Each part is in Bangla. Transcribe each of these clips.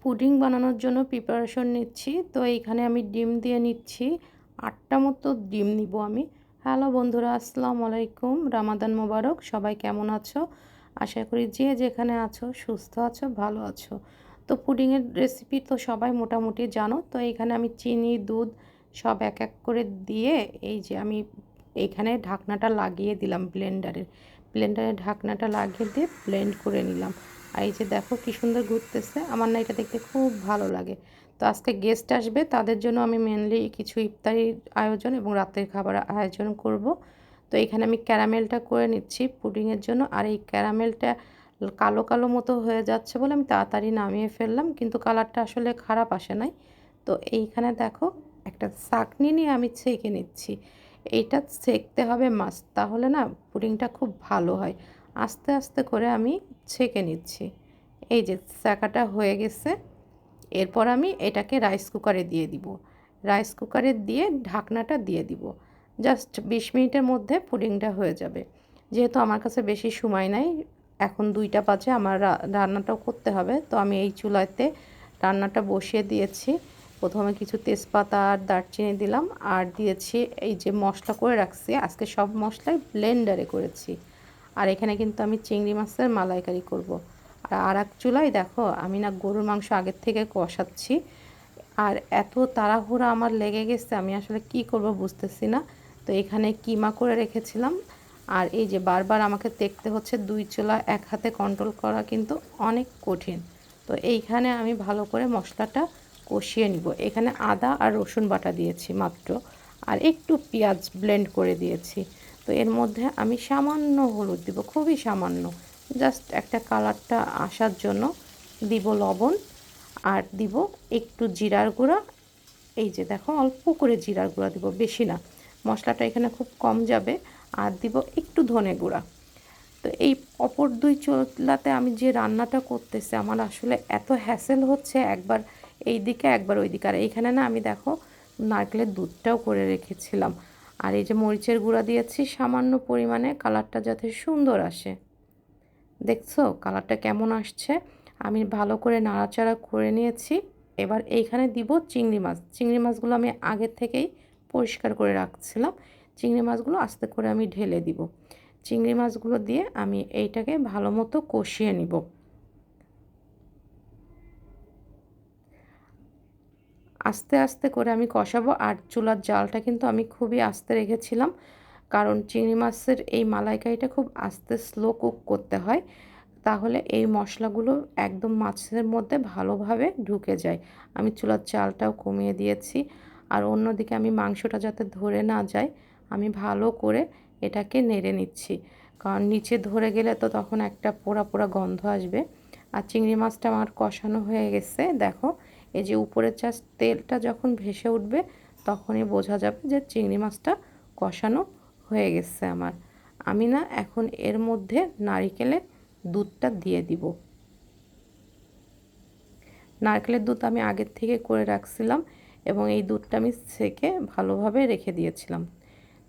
পুডিং বানানোর জন্য প্রিপারেশন নিচ্ছি। তো এইখানে আমি ডিম দিয়ে নিচ্ছি, 8টা মতো ডিম নিব আমি। হ্যালো বন্ধুরা, আসসালামু আলাইকুম, রামাদান মোবারক। সবাই কেমন আছো? আশা করি যে যেখানে আছো সুস্থ আছো, ভালো আছো। তো পুডিংয়ের রেসিপি তো সবাই মোটামুটি জানো। তো এইখানে আমি চিনি, দুধ সব এক এক করে দিয়ে এই যে আমি এইখানে ঢাকনাটা লাগিয়ে দিলাম, ব্লেন্ডারের ঢাকনাটা লাগিয়ে দিয়ে ব্লেন্ড করে নিলাম। আর এই যে দেখো কি সুন্দর ঘুরতেছে, আমার না এটা দেখতে খুব ভালো লাগে। তো আজকে গেস্ট আসবে, তাদের জন্য আমি মেনলি কিছু ইফতারির আয়োজন এবং রাতের খাবার আয়োজন করব। তো এখানে আমি ক্যারামেলটা করে নিচ্ছি পুডিংয়ের জন্য। আর এই ক্যারামেলটা কালো কালো মতো হয়ে যাচ্ছে বলে আমি তাড়াতাড়ি নামিয়ে ফেললাম, কিন্তু কালারটা আসলে খারাপ আসে নাই। তো এইখানে দেখো একটা ছাঁকনি নিয়ে আমি ছেঁকে নিচ্ছি। এইটা সেঁকতে হবে মাস্ট, তাহলে না পুডিংটা খুব ভালো হয়। আস্তে আস্তে করে আমি ছেঁকে নিচ্ছি। এই যে ছাঁকাটা হয়ে গেছে। এরপর আমি এটাকে রাইস কুকারে দিয়ে দিব। রাইস কুকারে দিয়ে ঢাকনাটা দিয়ে দিব। জাস্ট 20 মিনিটের মধ্যে পুডিংটা হয়ে যাবে। যেহেতু আমার কাছে বেশি সময় নাই, এখন 2টা বাজে, আমার রান্নাটাও করতে হবে। তো আমি এই চুলাতে রান্নাটা বসিয়ে দিয়েছি। প্রথমে কিছু তেজপাতা আর দারচিনি দিলাম, আর দিয়েছি এই যে মশলা করে রাখছি, আজকে সব মশলাই ব্লেন্ডারে করেছি। আর এখানে কিন্তু আমি চিংড়ি মাছের মালাইকারি করব। আর এক চুলায় দেখো আমি না গরুর মাংস আগের থেকে কষাচ্ছি। আর এত তাড়াহুড়া আমার লেগে গেছে, আমি আসলে কি করব বুঝতেছি না। তো এখানে কিমা করে রেখেছিলাম। আর এই যে বারবার আমাকে দেখতে হচ্ছে, 2 চুলা এক হাতে কন্ট্রোল করা কিন্তু অনেক কঠিন। তো এইখানে আমি ভালো করে মশলাটা কষিয়ে নিব। এখানে আদা আর রসুন বাটা দিয়েছি মাত্র, আর একটু পেঁয়াজ ব্লেন্ড করে দিয়েছি। তো এর মধ্যে আমি সামান্য হলুদ দিব, খুবই সামান্য, জাস্ট একটা কালারটা আসার জন্য দিব লবণ। আর দিব একটু জিরার গুঁড়া। এই যে দেখো অল্প করে জিরার গুঁড়া দিব, বেশি না, মশলাটা এখানে খুব কম যাবে। আর দিব একটু ধনে গুঁড়া। তো এই অপর 2 চুলাতে আমি যে রান্নাটা করতেছি, আমার আসলে এত হ্যাসেল হচ্ছে, একবার এই দিকে একবার ওই দিকে। আর এইখানে না আমি দেখো নারকেলের দুধটাও করে রেখেছিলাম। আর এই যে মরিচের গুঁড়া দিয়েছি সামান্য পরিমাণে, কালারটা যাতে সুন্দর আসে। দেখছো কালারটা কেমন আসছে? আমি ভালো করে নাড়াচাড়া করে নিয়েছি। এবার এইখানে দিব চিংড়ি মাছ। চিংড়ি মাছগুলো আমি আগের থেকেই পরিষ্কার করে রাখছিলাম। চিংড়ি মাছগুলো আস্তে করে আমি ঢেলে দিব। চিংড়ি মাছগুলো দিয়ে আমি এইটাকে ভালো মতো কষিয়ে নিব। আস্তে আস্তে করে আমি কষাবো। আর চুলার জালটা কিন্তু আমি খুবই আস্তে রেখেছিলাম, কারণ চিংড়ি মাছের এই মালাইকারিটা খুব আস্তে স্লো কুক করতে হয়, তাহলে এই মশলাগুলো একদম মাছের মধ্যে ভালোভাবে ঢুকে যায়। আমি চুলার জালটাও কমিয়ে দিয়েছি। আর অন্যদিকে আমি মাংসটা যাতে ধরে না যায়, আমি ভালো করে এটাকে নেড়ে নিচ্ছি, কারণ নিচে ধরে গেলে তো তখন একটা পোড়া পোড়া গন্ধ আসবে। আর চিংড়ি মাছটা আমার কষানো হয়ে গেছে দেখো। এই যে উপরের জাস্ট তেলটা যখন ভেসে উঠবে, তখনই বোঝা যাবে যে চিংড়ি মাছটা কষানো হয়ে গেছে আমার। আমি না এখন এর মধ্যে নারিকেলের দুধটা দিয়ে দিব। নারকেলের দুধ আমি আগের থেকে করে রাখছিলাম, এবং এই দুধটা আমি ছেঁকে ভালোভাবে রেখে দিয়েছিলাম।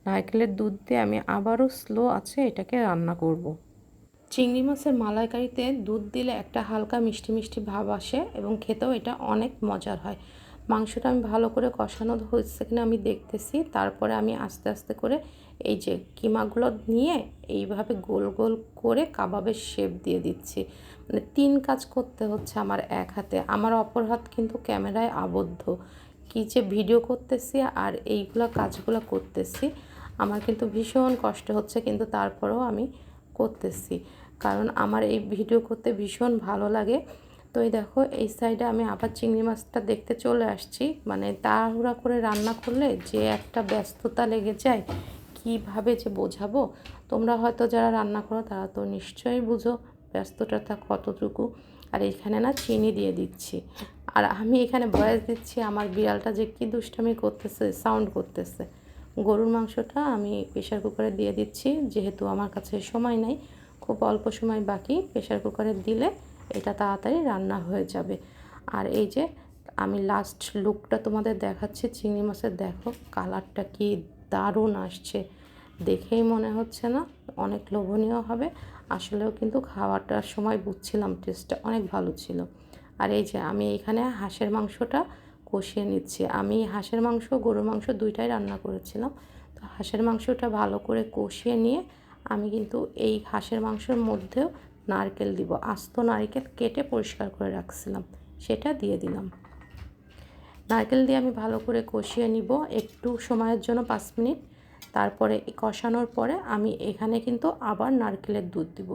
নারকেলের দুধ দিয়ে আমি আবারও স্লো আছে এটাকে রান্না করব। চিংড়ি মাছের মালাইকারিতে দুধ দিলে একটা হালকা মিষ্টি মিষ্টি ভাব আসে, এবং খেতেও এটা অনেক মজার হয়। মাংসটা আমি ভালো করে কষানো হয়েছে কিনা আমি দেখতেছি, তারপরে আমি আস্তে আস্তে করে এই যে কিমাগুলো নিয়ে এইভাবে গোল গোল করে কাবাবের শেপ দিয়ে দিচ্ছি। মানে 3 কাজ করতে হচ্ছে আমার এক হাতে, আমার অপর হাত কিন্তু ক্যামেরায় আবদ্ধ। কী যে ভিডিও করতেছি আর এইগুলা কাজগুলো করতেছি, আমার কিন্তু ভীষণ কষ্ট হচ্ছে, কিন্তু তারপরেও আমি করতেছি, কারণ আমার এই ভিডিও করতে ভীষণ ভালো লাগে। তো এই দেখো এই সাইডে আমি আবার চিংড়ি মাছটা দেখতে চলে আসছি। মানে তাড়াহুড়া করে রান্না করলে যে একটা ব্যস্ততা লেগে যায়, কিভাবে যে বোঝাবো। তোমরা হয়তো যারা রান্না করো তারা তো নিশ্চয়ই বুঝো ব্যস্ততা কতটুকু। আর এখানে না চিনি দিয়ে দিচ্ছি, আর আমি এখানে ভয়েস দিচ্ছি, আমার বিড়ালটা যে কী দুষ্টামি করতেছে, সাউন্ড করতেছে। গরুর মাংসটা আমি প্রেশার কুকারে দিয়ে দিচ্ছি, যেহেতু আমার কাছে সময় নাই, খুব অল্প সময় বাকি। প্রেশার কুকারে দিলে এটা তাড়াতাড়ি রান্না হয়ে যাবে। আর এই যে আমি লাস্ট লুকটা তোমাদের দেখাচ্ছি চিংড়ি মাছের, দেখো কালারটা কি দারুণ আসছে, দেখেই মনে হচ্ছে না অনেক লোভনীয় হবে। আসলেও কিন্তু খাওয়াটার সময় বুঝছিলাম টেস্টটা অনেক ভালো ছিল। আর এই যে আমি এখানে হাঁসের মাংসটা কষিয়ে নিচ্ছি। আমি হাঁসের মাংস গরুর মাংস দুইটাই রান্না করেছিলাম। তো হাঁসের মাংসটা ভালো করে কষিয়ে নিয়ে আমি কিন্তু এই হাঁসের মাংসের মধ্যেও নারকেল দিব। আস্ত নারকেল কেটে পরিষ্কার করে রাখছিলাম, সেটা দিয়ে দিলাম। নারকেল দিয়ে আমি ভালো করে কষিয়ে নিব একটু সময়ের জন্য 5 মিনিট। তারপরে কষানোর পরে আমি এখানে কিন্তু আবার নারকেলের দুধ দিব।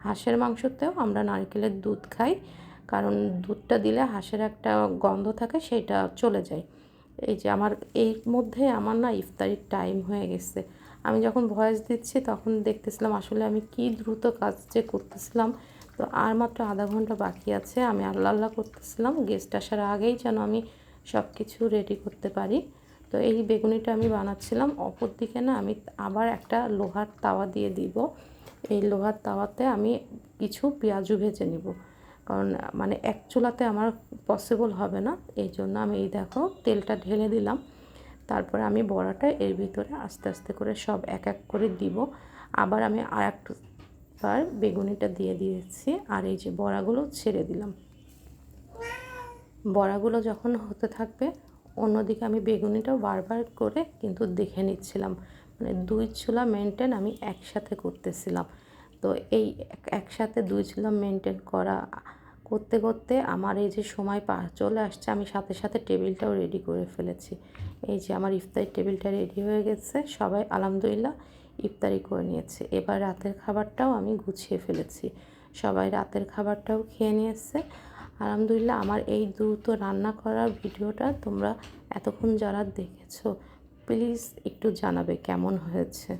হাঁসের মাংসতেও আমরা নারকেলের দুধ খাই, কারণ দুধটা দিলে হাঁসের একটা গন্ধ থাকে, সেটা চলে যায়। এই যে আমার এর মধ্যে আমার না ইফতারির টাইম হয়ে গেছে। আমি যখন ভয়েস দিচ্ছি তখন দেখতেছিলাম আসলে আমি কি দ্রুত কাজ যে করতেছিলাম। তো আর মাত্র আধা ঘন্টা বাকি আছে। আমি আল্লাহ আল্লাহ করতেছিলাম গেস্ট আসার আগেই যেন আমি সব কিছু রেডি করতে পারি। তো এই বেগুনিটা আমি বানাচ্ছিলাম। অপর দিকে না আমি আবার একটা লোহার তাওয়া দিয়ে দিব। এই লোহার তাওয়াতে আমি কিছু পেঁয়াজু ভেজে নিব, কারণ মানে এক চুলাতে আমার পসিবল হবে না। এই জন্য আমি এই দেখো তেলটা ঢেলে দিলাম। তারপরে আমি বড়াটা এর ভিতরে আস্তে আস্তে করে সব এক এক করে দিব। আবার আমি আর একবার বেগুনিটা দিয়ে দিয়েছি, আর এই যে বড়াগুলো ছেড়ে দিলাম। বড়াগুলো যখন হতে থাকবে অন্যদিকে আমি বেগুনিটাও বারবার করে কিন্তু দেখে নিচ্ছিলাম, মানে 2 চুলা মেনটেন আমি একসাথে করতেছিলাম। তো এই একসাথে 2 চুলা মেনটেন করতে করতে আমার এই যে সময় চলে আসছে, আমি সাথে সাথে টেবিলটাও রেডি করে ফেলেছি। এই যে আমার ইফতারি টেবিলটা রেডি হয়ে গেছে, সবাই আলহামদুলিল্লাহ ইফতারি করে নিয়েছে। এবার রাতের খাবারটাও আমি গুছিয়ে ফেলেছি, সবাই রাতের খাবারটাও খেয়ে নিয়েছে আলহামদুলিল্লাহ। আমার এই দ্রুত রান্না করার ভিডিওটা তোমরা এতক্ষণ যারা দেখেছো প্লিজ একটু জানাবে কেমন হয়েছে।